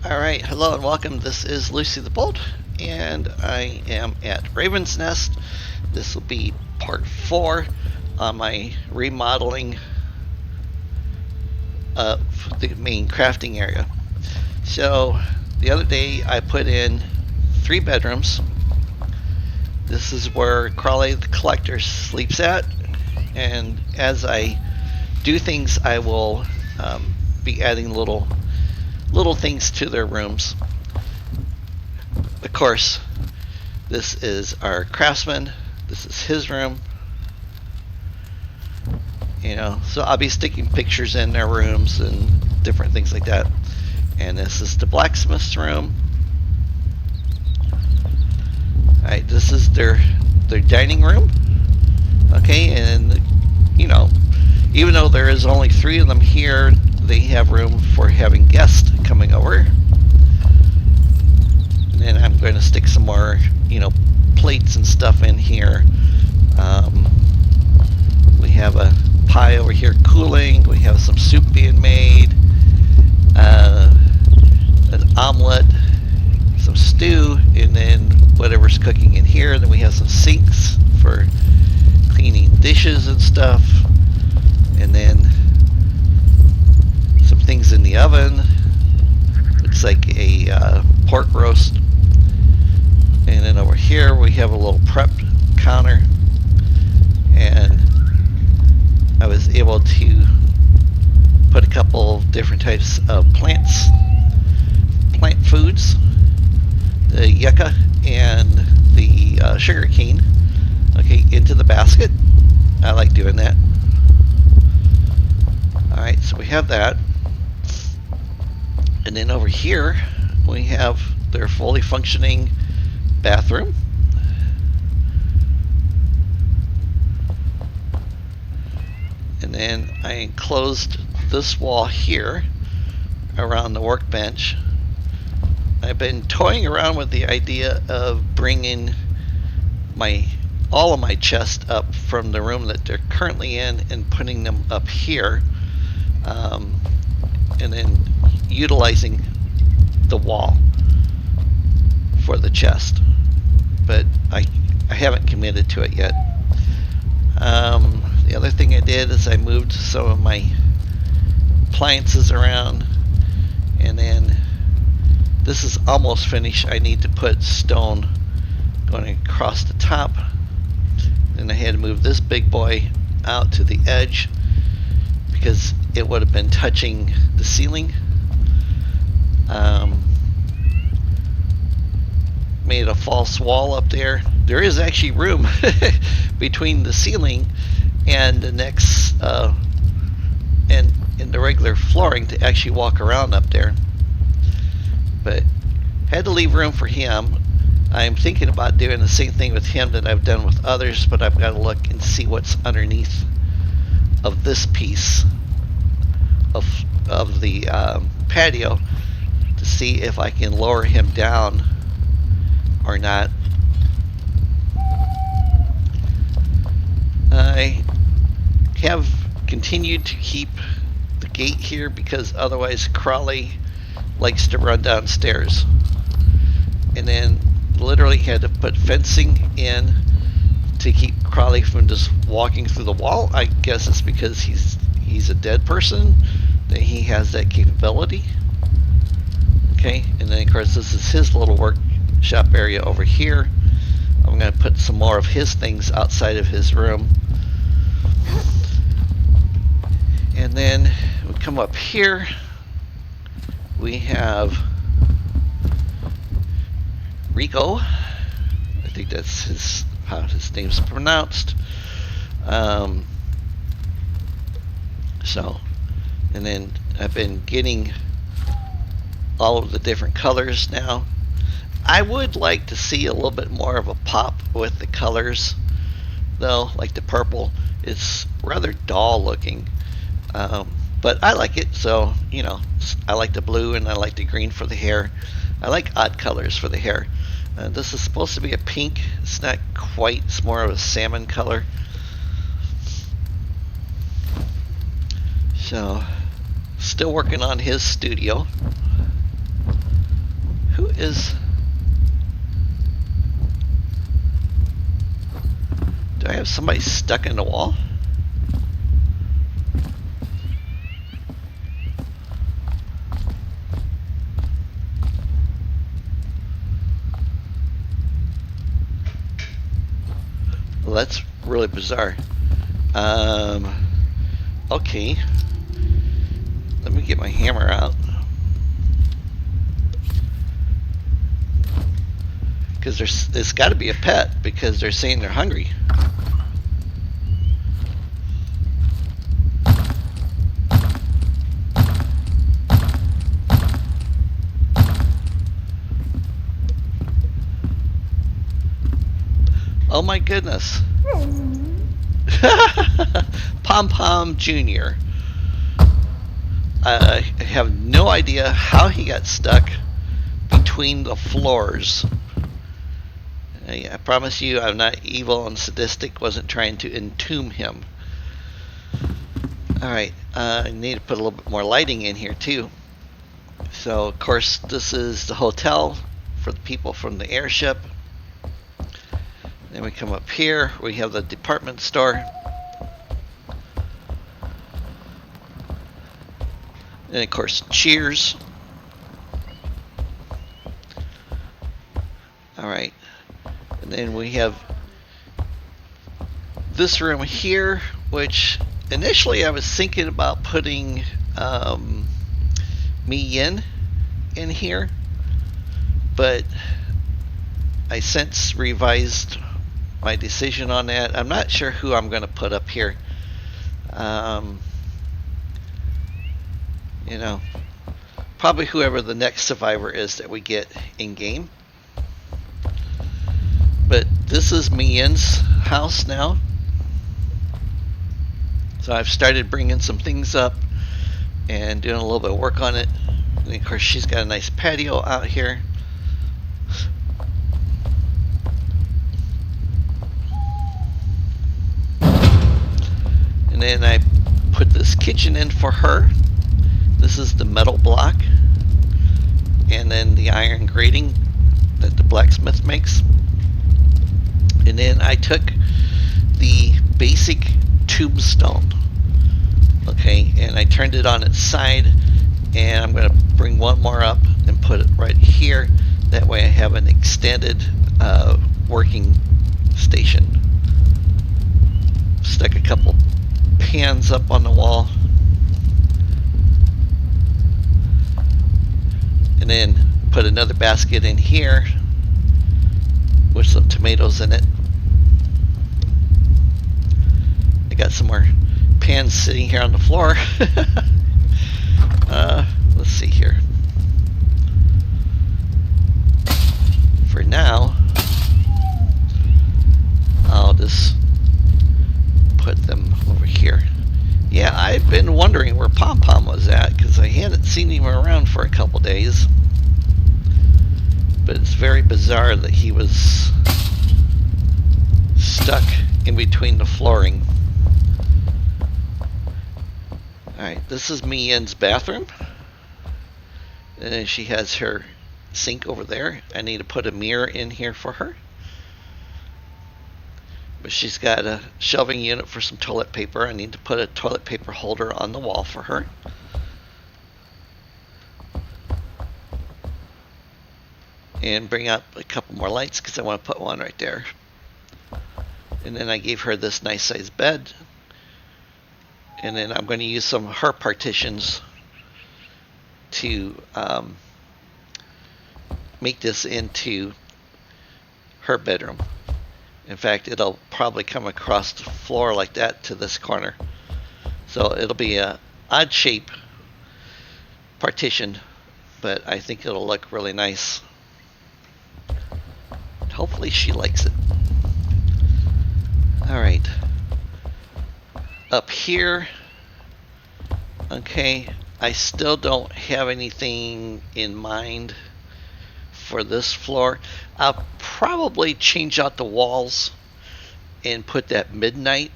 Alright, hello and welcome. This is Lucy the Bolt, and I am at Raven's Nest. This will be part 4 on my remodeling of the main crafting area. So, the other day I put in 3 bedrooms. This is where Crawley the Collector sleeps at, and as I do things I will be adding little things to their rooms. Of course, this is our craftsman. This is his room. So I'll be sticking pictures in their rooms and different things like that. And this is the blacksmith's room. Alright, this is their dining room. Okay, and even though there is only 3 of them here, they have room for having guests coming over. And then I'm going to stick some more, plates and stuff in here. We have a pie over here cooling. We have some soup being made. An omelet, some stew, and then whatever's cooking in here. Then we have some sinks for cleaning dishes and stuff. And then some things in the oven. Looks like a pork roast. And then over here we have a little prep counter. And I was able to put a couple different types of plant foods. The yucca and the sugar cane, into the basket. I like doing that. Alright, so we have that. And then over here we have their fully functioning bathroom. And then I enclosed this wall here around the workbench. I've been toying around with the idea of bringing all of my chests up from the room that they're currently in and putting them up here. And then utilizing the wall for the chest, but I haven't committed to it yet. The other thing I did is I moved some of my appliances around, and then this is almost finished. I need to put stone going across the top. Then I had to move this big boy out to the edge because it would have been touching the ceiling. Made a false wall up there. There is actually room between the ceiling and the next and the regular flooring to actually walk around up there, but had to leave room for him. I'm thinking about doing the same thing with him that I've done with others, but I've got to look and see what's underneath of this piece of the patio to see if I can lower him down or not. I have continued to keep the gate here because otherwise Crawley likes to run downstairs, and then literally had to put fencing in to keep Crawley from just walking through the wall. I guess it's because he's a dead person that he has that capability. Okay, and then of course this is his little workshop area over here. I'm going to put some more of his things outside of his room. And then we come up here. We have Rico. I think that's how his name's pronounced. And then I've been getting all of the different colors now. I would like to see a little bit more of a pop with the colors, though. Like the purple, it's rather dull looking, but I like it. So I like the blue and I like the green for the hair. I like odd colors for the hair. This is supposed to be a pink. It's not quite. It's more of a salmon color. So still working on his studio. Who is... Do I have somebody stuck in the wall? Well, that's really bizarre. Okay. Let me get my hammer out. Because it's got to be a pet, because they're saying they're hungry. Oh my goodness. Pom Pom Jr. I have no idea how he got stuck between the floors. I promise you I'm not evil and sadistic, wasn't trying to entomb him. Alright, I need to put a little bit more lighting in here too. So of course this is the hotel for the people from the airship. Then we come up here, we have the department store. And of course, Cheers. Alright. And then we have this room here, which initially I was thinking about putting Mi Yin in here. But I since revised my decision on that. I'm not sure who I'm going to put up here. You know, probably whoever the next survivor is that we get in game. But this is Mi Yin's house now. So I've started bringing some things up and doing a little bit of work on it. And of course she's got a nice patio out here. And then I put this kitchen in for her. This is the metal block, and then the iron grating that the blacksmith makes. And then I took the basic tombstone, okay, and I turned it on its side, and I'm going to bring one more up and put it right here. That way I have an extended working station. Stuck a couple pans up on the wall. And then put another basket in here with some tomatoes in it. I got some more pans sitting here on the floor. Let's see here. For now, I'll just put them over here. Yeah, I've been wondering where Pom Pom was at, because I hadn't seen him around for a couple days. But it's very bizarre that he was stuck in between the flooring. Alright, this is Mi Yin's bathroom. And then she has her sink over there. I need to put a mirror in here for her. But she's got a shelving unit for some toilet paper. I need to put a toilet paper holder on the wall for her. And bring up a couple more lights because I want to put one right there. And then I gave her this nice sized bed. And then I'm going to use some of her partitions to make this into her bedroom. In fact, it'll probably come across the floor like that to this corner. So it'll be a odd shape partition, but I think it'll look really nice. Hopefully she likes it. Alright. Up here, okay, I still don't have anything in mind for this floor. I'll probably change out the walls and put that midnight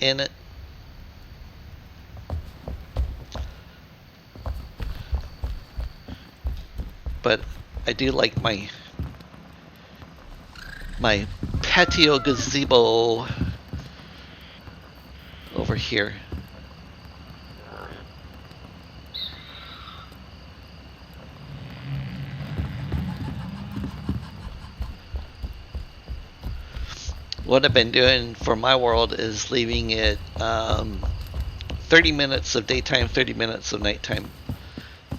in it. but I do like my patio gazebo over here. What I've been doing for my world is leaving it 30 minutes of daytime, 30 minutes of nighttime.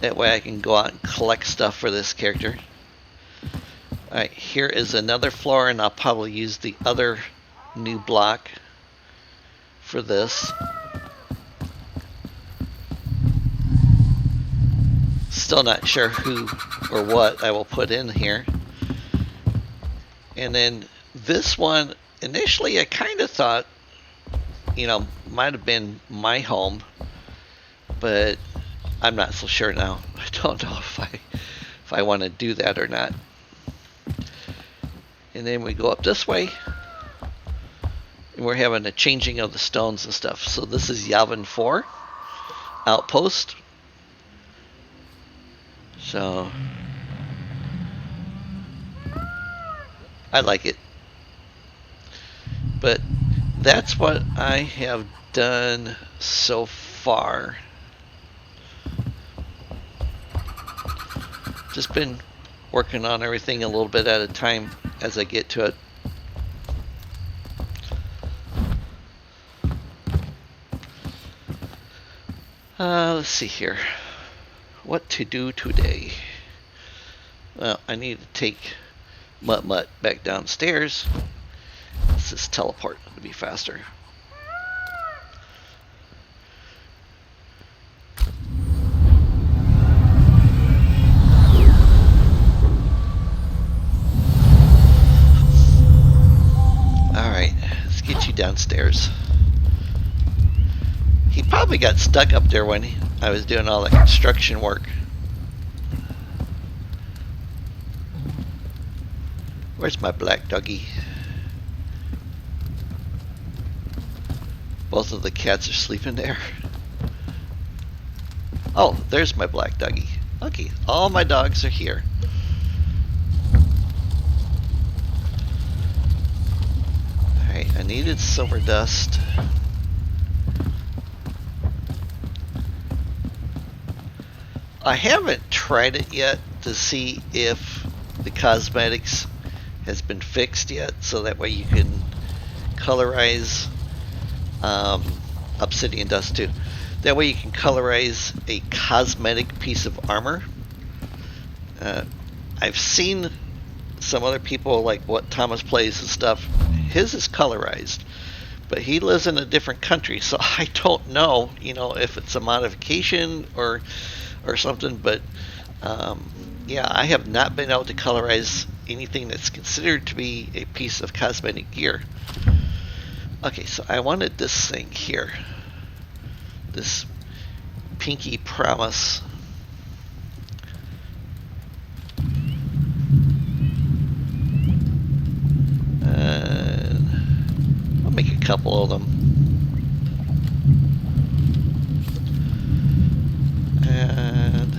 That way I can go out and collect stuff for this character. Alright, here is another floor, and I'll probably use the other new block for this. Still not sure who or what I will put in here. And then this one, initially I kind of thought, might have been my home, but I'm not so sure now. I don't know if I want to do that or not. And then we go up this way, and we're having a changing of the stones and stuff. So this is Yavin 4 outpost. So I like it. But that's what I have done so far. Just been working on everything a little bit at a time as I get to it. Let's see here. What to do today? Well, I need to take Mutt Mutt back downstairs. Let's just teleport to be faster. Alright, let's get you downstairs. He probably got stuck up there when I was doing all the construction work. Where's my black doggy? Both of the cats are sleeping there. Oh, there's my black doggy. Okay, all my dogs are here. Alright, I needed silver dust. I haven't tried it yet to see if the cosmetics has been fixed yet, so that way you can colorize obsidian dust too. That way you can colorize a cosmetic piece of armor. I've seen some other people, like what Thomas plays and stuff, his is colorized, but he lives in a different country, so I don't know, if it's a modification or something, but yeah, I have not been able to colorize anything that's considered to be a piece of cosmetic gear. Okay, so I wanted this thing here, this Pinky Promise. I'll make a couple of them. And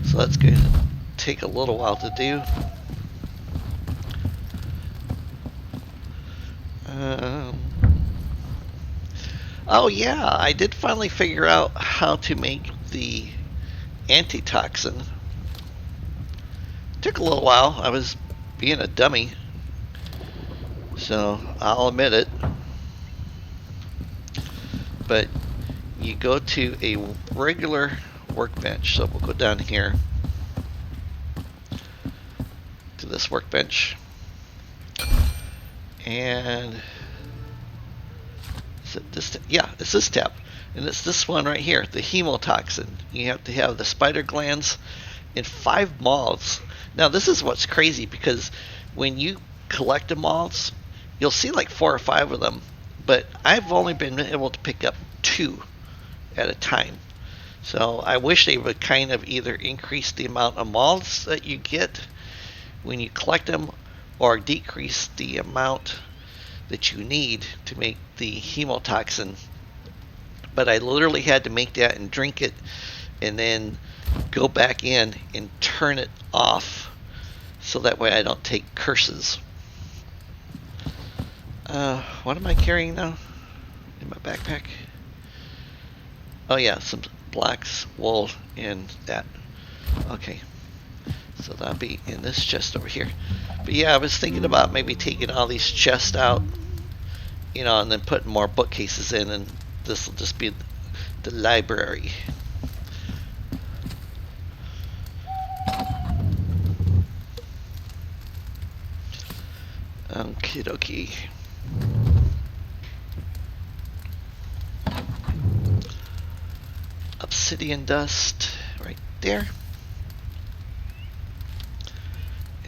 so that's going to take a little while to do. Oh yeah, I did finally figure out how to make the antitoxin. Took a little while. I was being a dummy, so I'll admit it. But you go to a regular workbench, so we'll go down here to this workbench, and is it this? Yeah, it's this tab, and it's this one right here, the hemotoxin. You have to have the spider glands in 5 moths. Now this is what's crazy, because when you collect the moths, you'll see like 4 or 5 of them, but I've only been able to pick up 2 at a time. So I wish they would kind of either increase the amount of moths that you get when you collect them, or decrease the amount that you need to make the hemotoxin. But I literally had to make that and drink it and then go back in and turn it off so that way I don't take curses. What am I carrying now in my backpack? Oh yeah, some blacks, wool, and that. Okay, so that'll be in this chest over here. But yeah, I was thinking about maybe taking all these chests out, you know, and then putting more bookcases in, and this will just be the library. Okie dokie. Obsidian dust right there.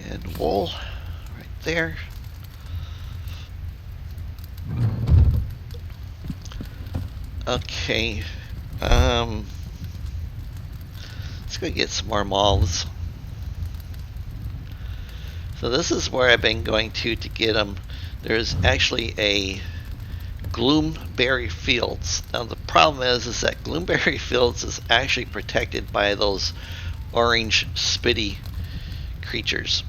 And wool right there. Okay. Let's go get some more moths. So this is where I've been going to get them. There's actually a Gloomberry Fields. Now the problem is that Gloomberry Fields is actually protected by those orange spitty creatures.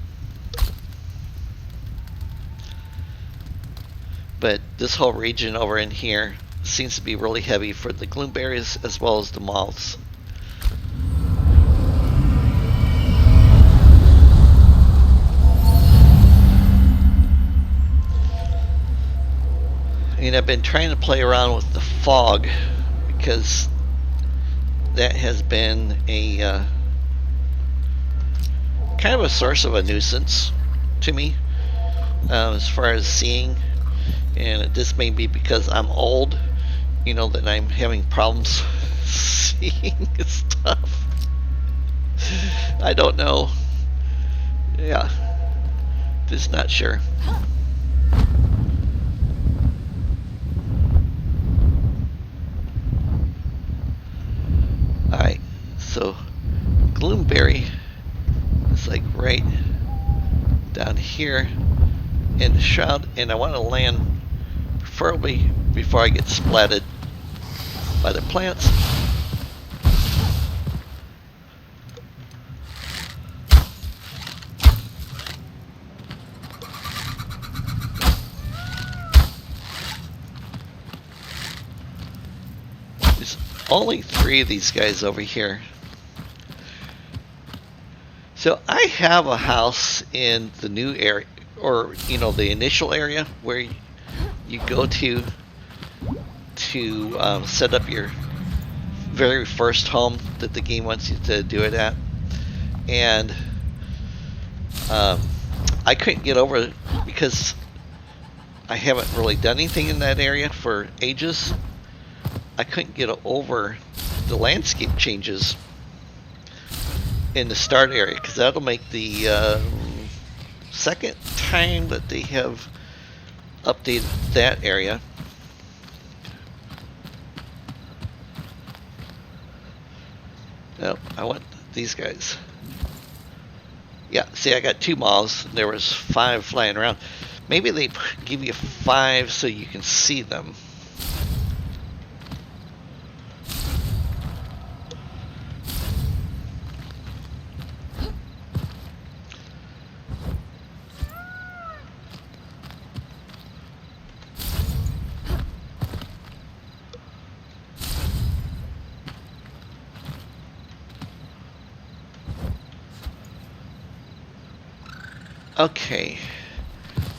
But this whole region over in here seems to be really heavy for the gloomberries as well as the moths. And I've been trying to play around with the fog because that has been a kind of a source of a nuisance to me as far as seeing. And this may be because I'm old, you know, that I'm having problems seeing stuff. I don't know. Yeah, just not sure. Alright, so Gloomberry is like right down here in the shroud, and I want to land preferably before I get splatted by the plants. There's only 3 of these guys over here. So I have a house in the new area, or you know, the initial area where you go to set up your very first home that the game wants you to do it at. And I couldn't get over it because I haven't really done anything in that area for ages. I couldn't get over the landscape changes in the start area, because that'll make the second time that they have updated that area. Nope, I want these guys. Yeah, see, I got 2 moths. There was 5 flying around. Maybe they give you 5 so you can see them. Okay,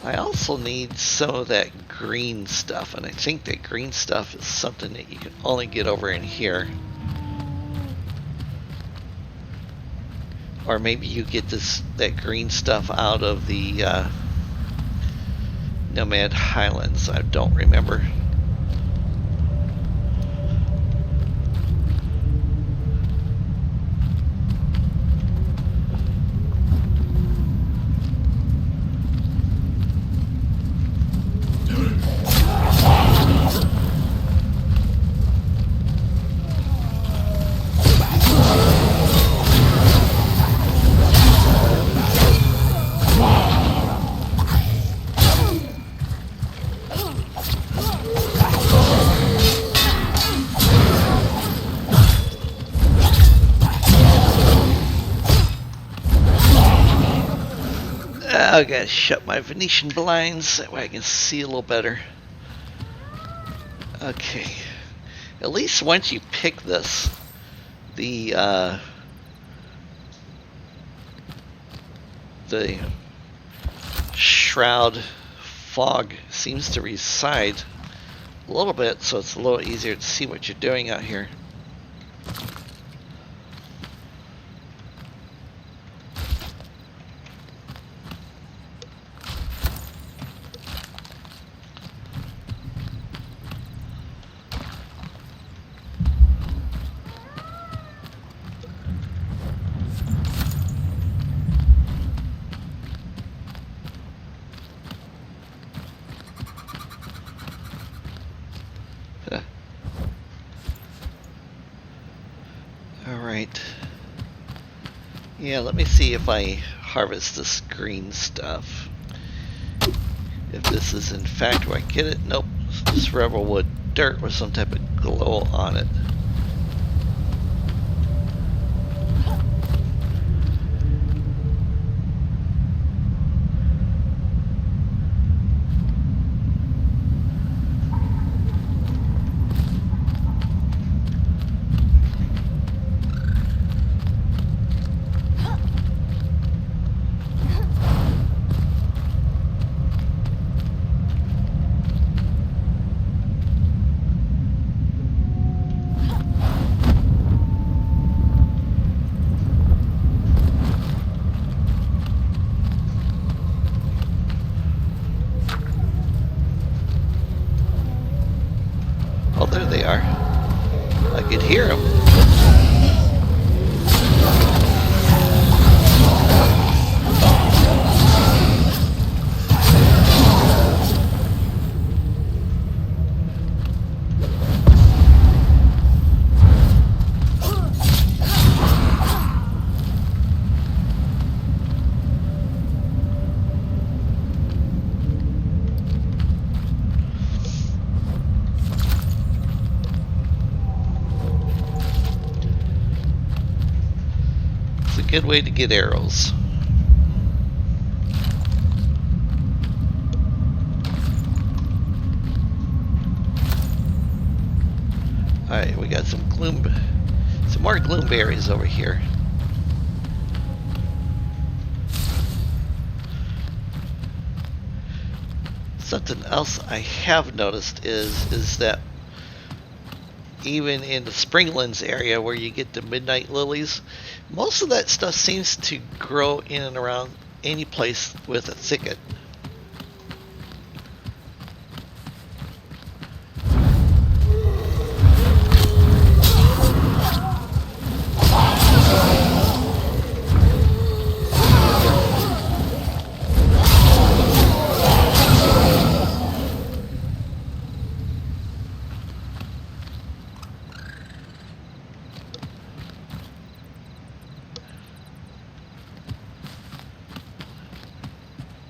I also need some of that green stuff, and I think that green stuff is something that you can only get over in here. Or maybe you get that green stuff out of the Nomad Highlands, I don't remember. I gotta shut my Venetian blinds, that way I can see a little better. Okay. At least once you pick this, the shroud fog seems to reside a little bit, so it's a little easier to see what you're doing out here. Alright. Yeah, let me see if I harvest this green stuff. If this is in fact where I get it. Nope. This rebel wood dirt with some type of glow on it. Oh, there they are. I could hear them. Good way to get arrows. Alright, we got some more gloom berries over here. Something else I have noticed is that even in the Springlands area where you get the midnight lilies, most of that stuff seems to grow in and around any place with a thicket.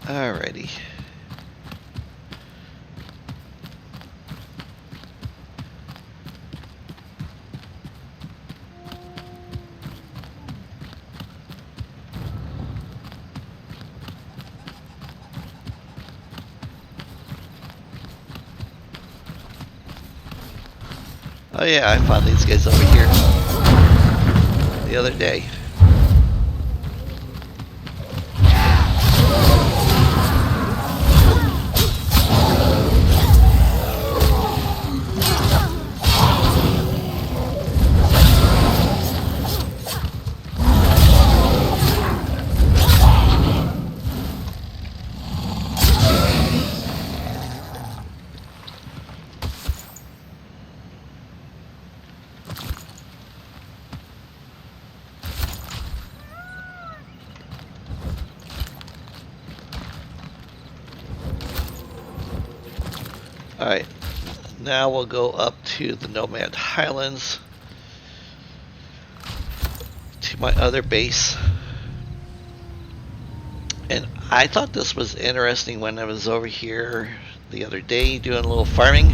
Alrighty. Oh yeah, I found these guys over here the other day. Alright, now we'll go up to the Nomad Highlands, to my other base. And I thought this was interesting when I was over here the other day doing a little farming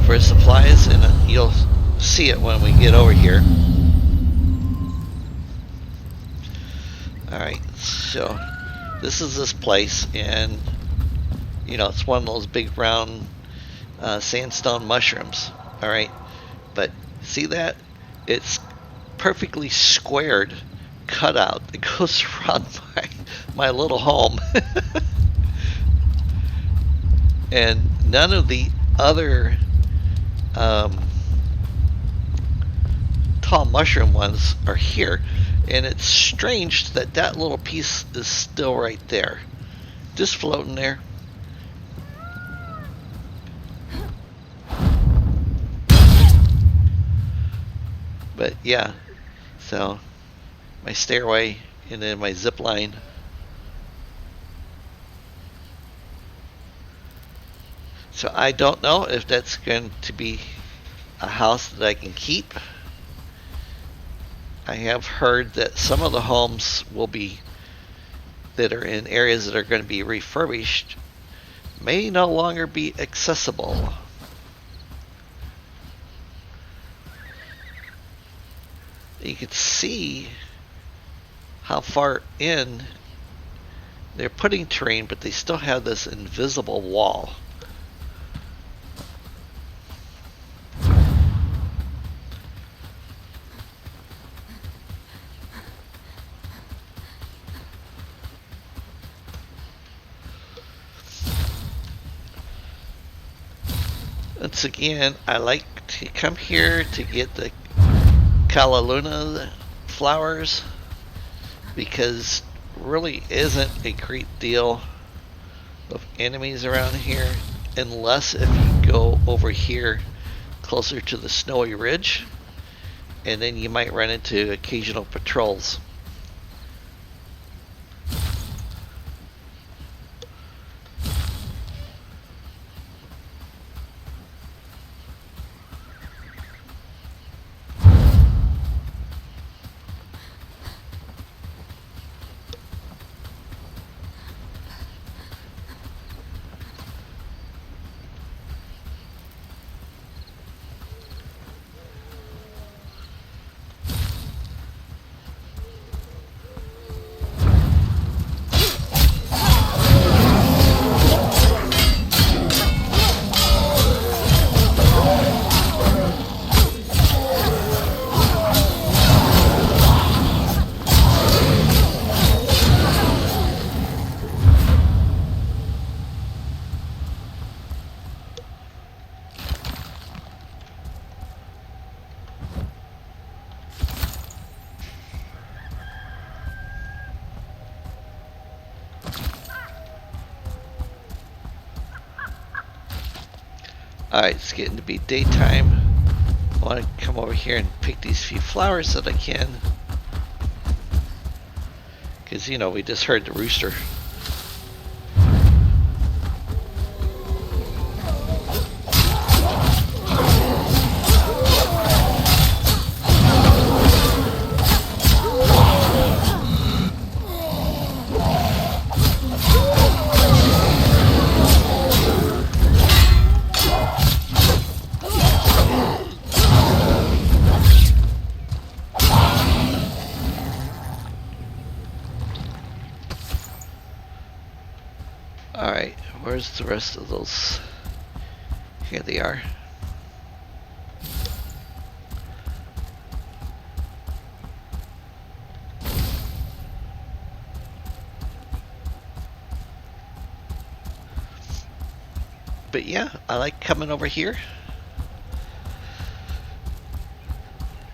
for supplies, and you'll see it when we get over here. Alright, so This is this place, and you know, it's one of those big round sandstone mushrooms. All right, but see that? It's perfectly squared cutout that goes around my little home. And none of the other tall mushroom ones are here. And it's strange that that little piece is still right there, just floating there. But yeah, so my stairway and then my zip line. So I don't know if that's going to be a house that I can keep. I have heard that some of the homes will be that are in areas that are going to be refurbished may no longer be accessible. You can see how far in they're putting terrain, but they still have this invisible wall. Once again, I like to come here to get the Kalaluna flowers because really isn't a great deal of enemies around here unless if you go over here closer to the snowy ridge, and then you might run into occasional patrols. Alright, it's getting to be daytime. I want to come over here and pick these few flowers that I can. Because, you know, we just heard the rooster. Alright, where's the rest of those? Here they are. But yeah, I like coming over here.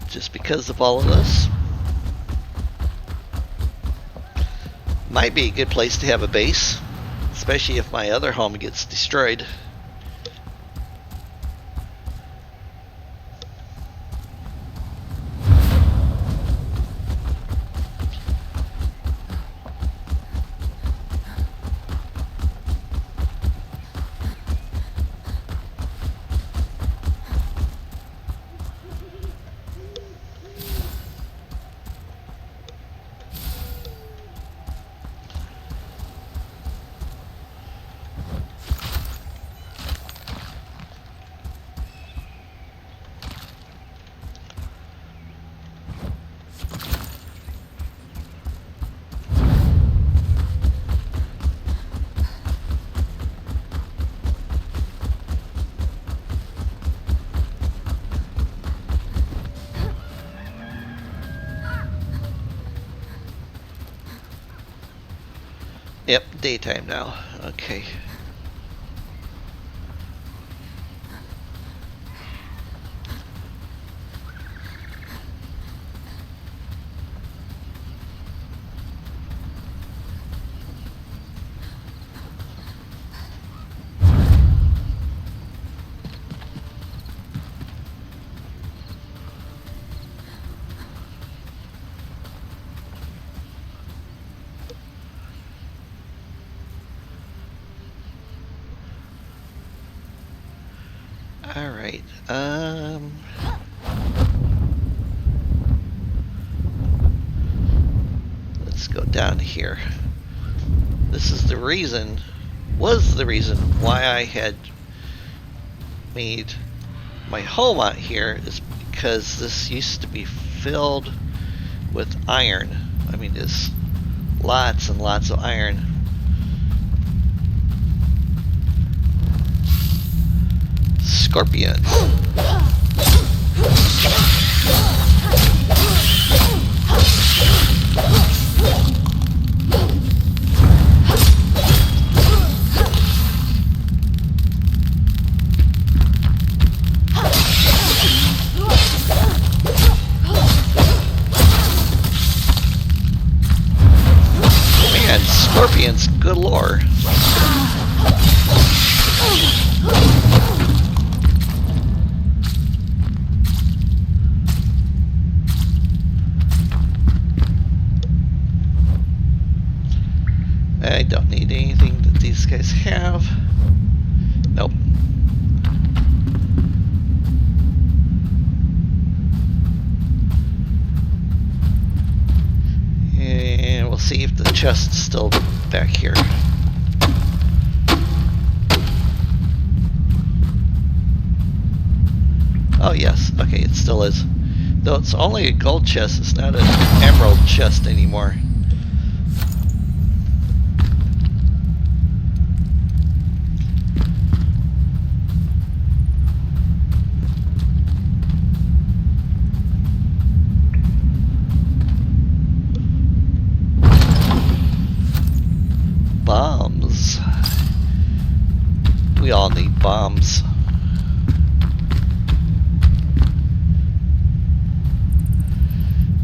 Just because of all of this. Might be a good place to have a base. Especially if my other home gets destroyed. Yep, daytime now. Okay. All right. Let's go down here. This is the reason, was the reason why I had made my home out here, is because this used to be filled with iron. I mean, there's lots and lots of iron. Scorpion. Man, scorpions galore. I don't need anything that these guys have. Nope. And we'll see if the chest's still back here. Oh yes, okay, it still is. Though it's only a gold chest, it's not an emerald chest anymore. Bombs. We all need bombs.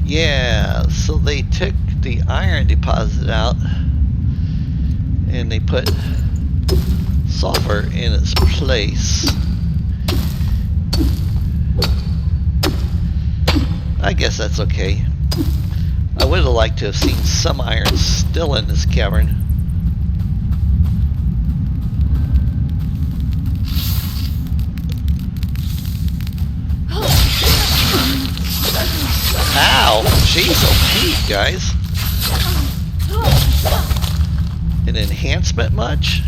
Yeah, so they took the iron deposit out and they put sulfur in its place. I guess that's okay. I would have liked to have seen some iron still in this cavern. Ow! Jeez, OP, guys. An enhancement much?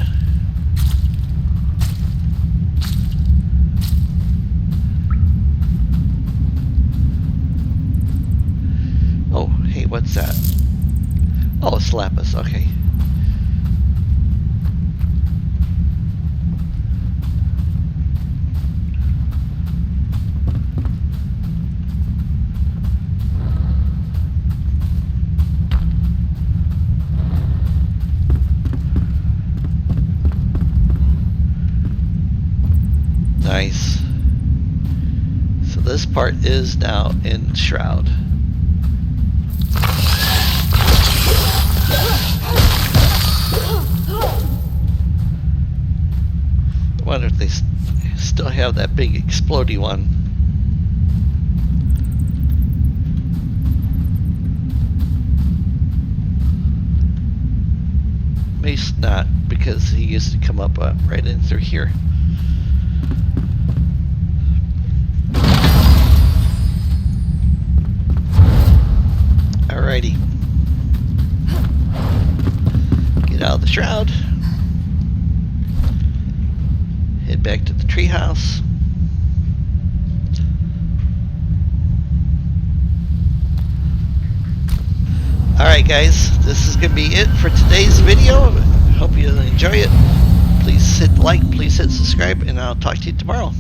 Oh, hey, what's that? Oh, it's lapis, okay. Nice. So this part is now Enshrouded. I wonder if they still have that big explodey one. Maybe not, because he used to come up right in through here. Alrighty. Get out of the shroud. Head back to the treehouse. Alright guys, this is going to be it for today's video. Hope you enjoy it. Please hit like, please hit subscribe, and I'll talk to you tomorrow.